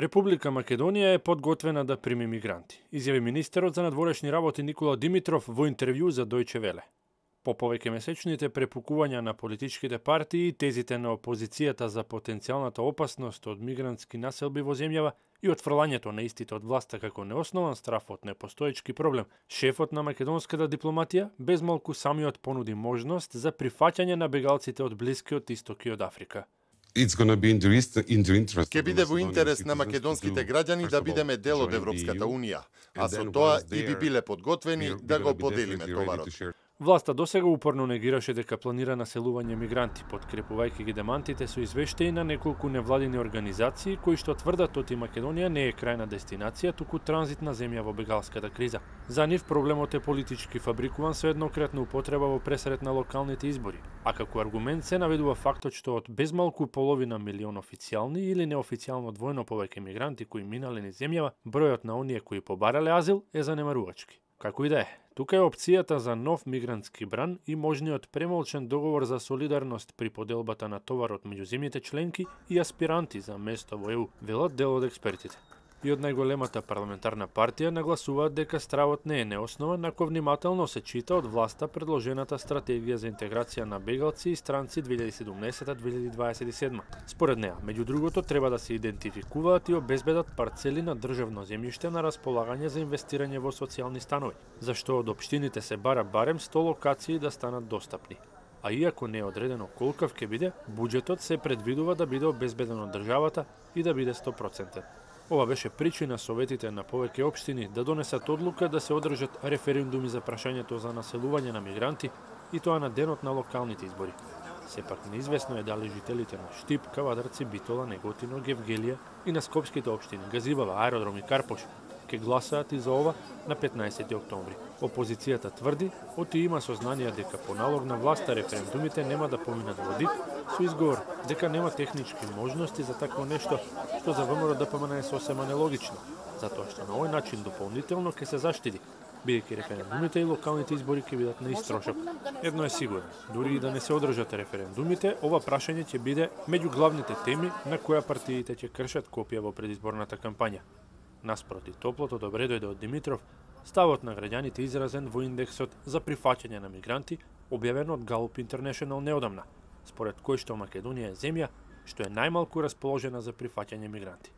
Република Македонија е подготвена да прими мигранти, изјави министерот за надворешни работи Никола Димитров во интервју за Дојче Веле. По повеќемесечните препукувања на политичките партии и тезите на опозицијата за потенцијалната опасност од мигрантски населби во земјава и отфрлањето на истите од власта како неоснован страф од непостоечки проблем, шефот на македонската дипломатија безмалку самиот понуди можност за прифаќање на бегалците од Блискиот Исток и од Африка. Ќе биде во интерес на македонските граѓани да бидеме дел од Европската Унија, а со тоа и би биле подготвени да го поделиме товарот. Власта досега упорно негираше дека планира населување мигранти, подкрепувајќи ги демантите со извештаи на неколку невладини организации кои што тврдат оти Македонија не е крајна дестинација, туку транзитна земја во бегалската криза. За нив проблемот е политички фабрикуван со еднократна употреба во пресред на локалните избори, а како аргумент се наведува фактот што од безмалку половина милион официјални или неофицијално двојно повеќе мигранти кои минале низ земјава, бројот на оние кои побарале азил е занемарувачки. Како и да е, тука е опцијата за нов мигрантски бран и можниот премолчен договор за солидарност при поделбата на товарот меѓу земјите членки и аспиранти за место во ЕУ, велат дел од експертите. И од најголемата парламентарна партија нагласуваат дека стравот не е неоснован ако внимателно се чита од власта предложената стратегија за интеграција на бегалци и странци 2017-2027. Според неа, меѓу другото, треба да се идентификуваат и обезбедат парцели на државно земјиште на располагање за инвестирање во социјални станови, зашто од општините се бара барем 100 локации да станат достапни. А иако не е одредено колкав ќе биде, буџетот се предвидува да биде обезбеден од државата и да биде 100%. Ова беше причина советите на повеќе општини да донесат одлука да се одржат референдуми за прашањето за населување на мигранти и тоа на денот на локалните избори. Сепак неизвестно е дали жителите на Штип, Кавадарци, Битола, Неготино, Гевгелија и на скопските општини Газибава, Аеродром и Карпош ќе гласаат и за ова на 15 октомври. Опозицијата тврди, оти има сознание дека по налог на власта референдумите нема да поминат во ДИК, со изговор дека нема технички можности за такво нешто, што за ВМРО-ДПМН е сосема нелогично, затоа што на овој начин дополнително ќе се заштити, бидејќи референдумите и локалните избори ќе бидат на истрошок. Едно е сигурно, дури и да не се одржат референдумите, ова прашање ќе биде меѓу главните теми на која партиите ќе кршат копија во предизборната кампања. Наспроти топлото добре дојде од Димитров, ставот на граѓаните изразен во индексот за прифаќање на мигранти, објавен од Gallup International неодамна, според кој што Македонија е земја што е најмалку расположена за прифаќање мигранти.